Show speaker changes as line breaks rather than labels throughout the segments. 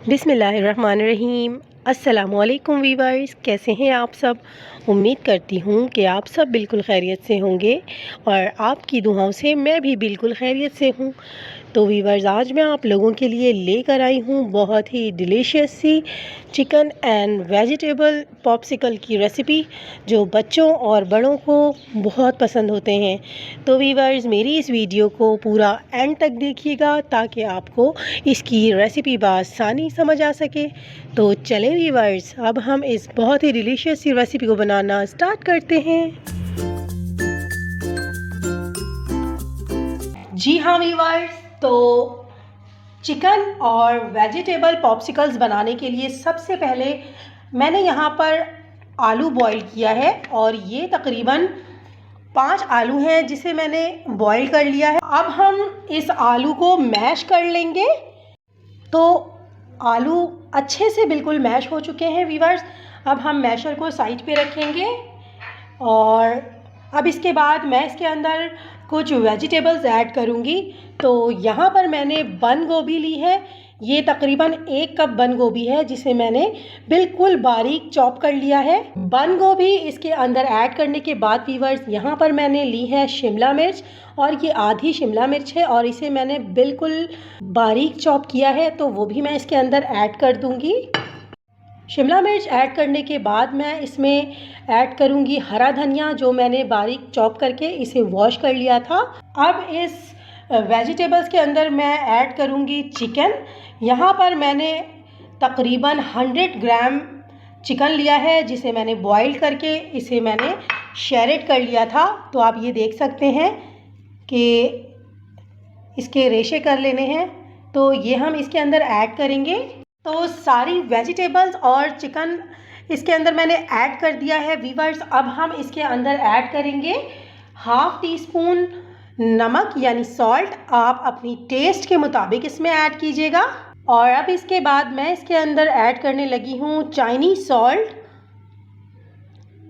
बिस्मिल्लाहिर्रहमानिर्रहीम। अस्सलामुअलैकुम वीवर्स, कैसे हैं आप सब। उम्मीद करती हूँ कि आप सब बिल्कुल खैरियत से होंगे और आपकी दुआओं से मैं भी बिल्कुल खैरियत से हूँ। तो वीवर्स, आज मैं आप लोगों के लिए लेकर आई हूँ बहुत ही डिलीशियस सी चिकन एंड वेजिटेबल पॉप्सिकल की रेसिपी, जो बच्चों और बड़ों को बहुत पसंद होते हैं। तो वीवर्स, मेरी इस वीडियो को पूरा एंड तक देखिएगा ताकि आपको इसकी रेसिपी बआसानी समझ आ सके। तो चलें वीवर्स, अब हम इस बहुत ही डिलीशियस सी रेसिपी को बनाना स्टार्ट करते हैं। जी हाँ वीवर्स, तो चिकन और वेजिटेबल पॉप्सिकल्स बनाने के लिए सबसे पहले मैंने यहाँ पर आलू बॉईल किया है और ये तकरीबन 5 आलू हैं जिसे मैंने बॉईल कर लिया है। अब हम इस आलू को मैश कर लेंगे। तो आलू अच्छे से बिल्कुल मैश हो चुके हैं वीवर्स। अब हम मैशर को साइड पे रखेंगे और अब इसके बाद मैं इसके अंदर कुछ वेजिटेबल्स ऐड करूँगी। तो यहाँ पर मैंने बंद गोभी ली है, ये तकरीबन 1 कप बंद गोभी है जिसे मैंने बिल्कुल बारीक चॉप कर लिया है। बंद गोभी इसके अंदर ऐड करने के बाद वीवर्स, यहाँ पर मैंने ली है शिमला मिर्च और ये आधी शिमला मिर्च है और इसे मैंने बिल्कुल बारीक चॉप किया है, तो वो भी मैं इसके अंदर ऐड कर दूँगी। शिमला मिर्च ऐड करने के बाद मैं इसमें ऐड करूँगी हरा धनिया, जो मैंने बारीक चॉप करके इसे वॉश कर लिया था। अब इस वेजिटेबल्स के अंदर मैं ऐड करूँगी चिकन। यहाँ पर मैंने तकरीबन 100 ग्राम चिकन लिया है जिसे मैंने बॉईल करके इसे मैंने शैरेट कर लिया था। तो आप ये देख सकते हैं कि इसके रेशे कर लेने हैं, तो ये हम इसके अंदर ऐड करेंगे। तो सारी वेजिटेबल्स और चिकन इसके अंदर मैंने ऐड कर दिया है वीवर्स। अब हम इसके अंदर ऐड करेंगे हाफ़ टी स्पून नमक यानी सॉल्ट। आप अपनी टेस्ट के मुताबिक इसमें ऐड कीजिएगा। और अब इसके बाद मैं इसके अंदर ऐड करने लगी हूँ चाइनीज़ सॉल्ट।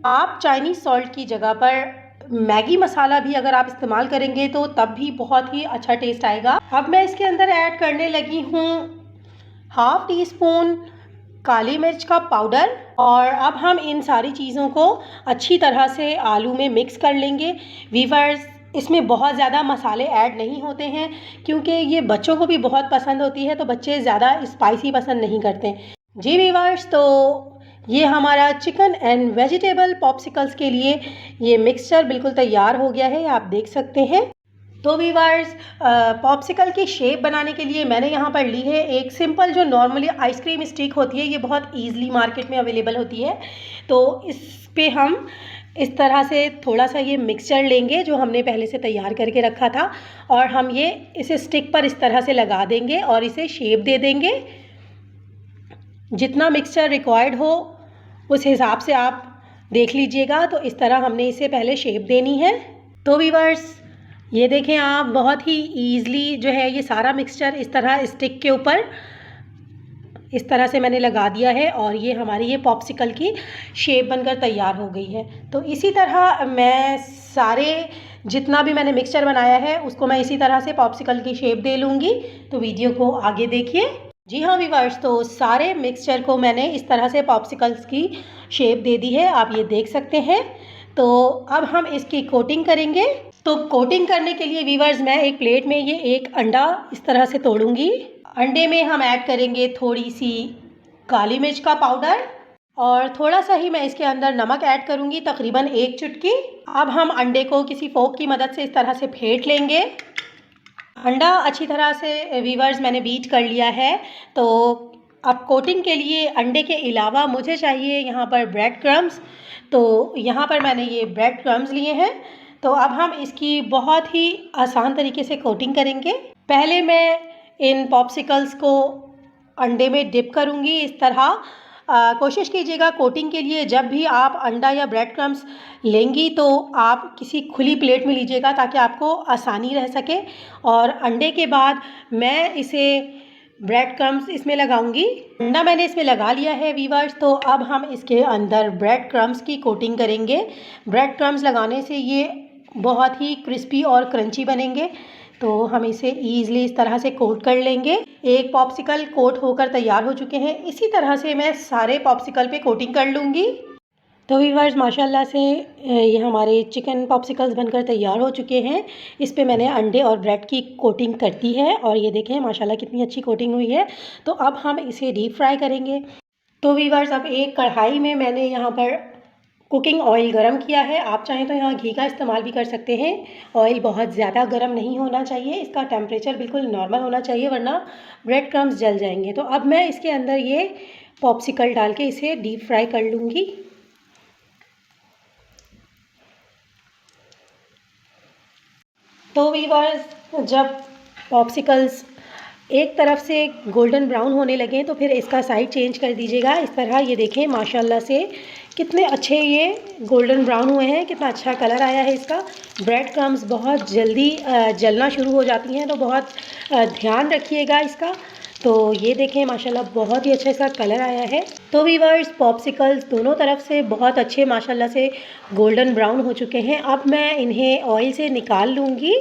आप चाइनीज़ सॉल्ट की जगह पर मैगी मसाला भी अगर आप इस्तेमाल करेंगे तो तब भी बहुत ही अच्छा टेस्ट आएगा। अब मैं इसके अंदर ऐड करने लगी हूँ हाफ़ टी स्पून काली मिर्च का पाउडर। और अब हम इन सारी चीज़ों को अच्छी तरह से आलू में मिक्स कर लेंगे वीवर्स। इसमें बहुत ज़्यादा मसाले ऐड नहीं होते हैं क्योंकि ये बच्चों को भी बहुत पसंद होती है, तो बच्चे ज़्यादा स्पाइसी पसंद नहीं करते। जी वीवर्स, तो ये हमारा चिकन एंड वेजिटेबल पॉप्सिकल्स के लिए ये मिक्सचर बिल्कुल तैयार हो गया है, आप देख सकते हैं। तो वीवर्स, पॉप्सिकल की शेप बनाने के लिए मैंने यहाँ पर ली है एक सिंपल जो नॉर्मली आइसक्रीम स्टिक होती है, ये बहुत ईज़िली मार्केट में अवेलेबल होती है। तो इस पे हम इस तरह से थोड़ा सा ये मिक्सचर लेंगे जो हमने पहले से तैयार करके रखा था और हम ये इसे स्टिक पर इस तरह से लगा देंगे और इसे शेप दे देंगे। जितना मिक्सचर रिक्वायर्ड हो उस हिसाब से आप देख लीजिएगा। तो इस तरह हमने इसे पहले शेप देनी है। तो वीवर्स, ये देखें आप, बहुत ही ईज़िली जो है ये सारा मिक्सचर इस तरह स्टिक के ऊपर इस तरह से मैंने लगा दिया है और ये हमारी ये पॉप्सिकल की शेप बनकर तैयार हो गई है। तो इसी तरह मैं सारे जितना भी मैंने मिक्सचर बनाया है उसको मैं इसी तरह से पॉप्सिकल की शेप दे लूँगी। तो वीडियो को आगे देखिए। जी हाँ वीवर्स, तो सारे मिक्सचर को मैंने इस तरह से पॉप्सिकल्स की शेप दे दी है, आप ये देख सकते हैं। तो अब हम इसकी कोटिंग करेंगे। तो कोटिंग करने के लिए वीवर्स, मैं एक प्लेट में ये एक अंडा इस तरह से तोड़ूंगी। अंडे में हम ऐड करेंगे थोड़ी सी काली मिर्च का पाउडर और थोड़ा सा ही मैं इसके अंदर नमक ऐड करूंगी, तकरीबन 1 चुटकी। अब हम अंडे को किसी फोक की मदद से इस तरह से फेंट लेंगे। अंडा अच्छी तरह से वीवर्स मैंने बीट कर लिया है। तो अब कोटिंग के लिए अंडे के अलावा मुझे चाहिए यहाँ पर ब्रेड क्रम्स। तो यहाँ पर मैंने ये ब्रेड क्रम्स लिए हैं। तो अब हम इसकी बहुत ही आसान तरीके से कोटिंग करेंगे। पहले मैं इन पॉप्सिकल्स को अंडे में डिप करूँगी इस तरह। कोशिश कीजिएगा कोटिंग के लिए जब भी आप अंडा या ब्रेड क्रम्स लेंगी तो आप किसी खुली प्लेट में लीजिएगा ताकि आपको आसानी रह सके। और अंडे के बाद मैं इसे ब्रेड क्रम्स इसमें लगाऊंगी। अंडा मैंने इसमें लगा लिया है वीवर्स। तो अब हम इसके अंदर ब्रेड क्रम्स की कोटिंग करेंगे। ब्रेड क्रम्स लगाने से ये बहुत ही क्रिस्पी और क्रंची बनेंगे। तो हम इसे ईज़िली इस तरह से कोट कर लेंगे। एक पॉप्सिकल कोट होकर तैयार हो चुके हैं। इसी तरह से मैं सारे पॉप्सिकल पे कोटिंग कर लूँगी। तो व्यूअर्स माशाल्लाह से ये हमारे चिकन पॉप्सिकल्स बनकर तैयार हो चुके हैं। इस पे मैंने अंडे और ब्रेड की कोटिंग कर दी है और ये देखें माशाल्लाह कितनी अच्छी कोटिंग हुई है। तो अब हम इसे डीप फ्राई करेंगे। तो व्यूअर्स अब एक कढ़ाई में मैंने यहाँ पर कुकिंग ऑयल गरम किया है। आप चाहें तो यहाँ घी का इस्तेमाल भी कर सकते हैं। ऑयल बहुत ज़्यादा गरम नहीं होना चाहिए, इसका टेम्परेचर बिल्कुल नॉर्मल होना चाहिए, वरना ब्रेड क्रम्स जल जाएंगे। तो अब मैं इसके अंदर ये पॉप्सिकल डाल के इसे डीप फ्राई कर लूँगी। तो व्यूअर्स जब पॉप्सिकल्स एक तरफ से गोल्डन ब्राउन होने लगे तो फिर इसका साइड चेंज कर दीजिएगा। इस तरह ये देखें माशाल्लाह से कितने अच्छे ये गोल्डन ब्राउन हुए हैं, कितना अच्छा कलर आया है इसका। ब्रेड क्रम्स बहुत जल्दी जलना शुरू हो जाती हैं, तो बहुत ध्यान रखिएगा इसका। तो ये देखें माशाल्लाह बहुत ही अच्छा इसका कलर आया है। तो व्यूअर्स पॉप्सिकल्स दोनों तरफ से बहुत अच्छे माशाल्लाह से गोल्डन ब्राउन हो चुके हैं। अब मैं इन्हें ऑयल से निकाल लूँगी।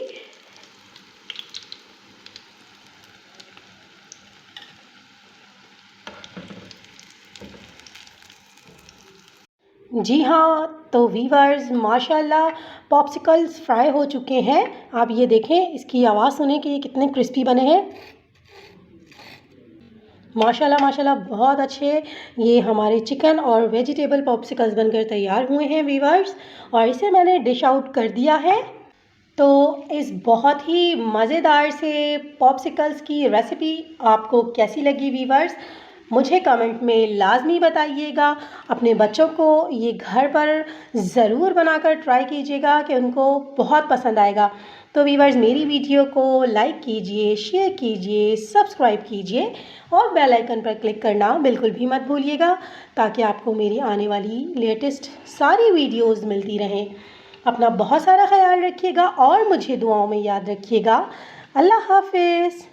जी हाँ, तो व्यूअर्स माशाल्लाह पॉप्सिकल्स फ्राई हो चुके हैं। आप ये देखें, इसकी आवाज़ सुने कि ये कितने क्रिस्पी बने हैं। माशाल्लाह माशाल्लाह बहुत अच्छे ये हमारे चिकन और वेजिटेबल पॉप्सिकल्स बनकर तैयार हुए हैं व्यूअर्स, और इसे मैंने डिश आउट कर दिया है। तो इस बहुत ही मज़ेदार से पॉप्सिकल्स की रेसिपी आपको कैसी लगी व्यूअर्स, मुझे कमेंट में लाजमी बताइएगा। अपने बच्चों को ये घर पर ज़रूर बनाकर ट्राई कीजिएगा कि उनको बहुत पसंद आएगा। तो व्यूअर्स मेरी वीडियो को लाइक कीजिए, शेयर कीजिए, सब्सक्राइब कीजिए और बेल आइकन पर क्लिक करना बिल्कुल भी मत भूलिएगा, ताकि आपको मेरी आने वाली लेटेस्ट सारी वीडियोस मिलती रहें। अपना बहुत सारा ख्याल रखिएगा और मुझे दुआओं में याद रखिएगा। अल्लाह हाफिज़।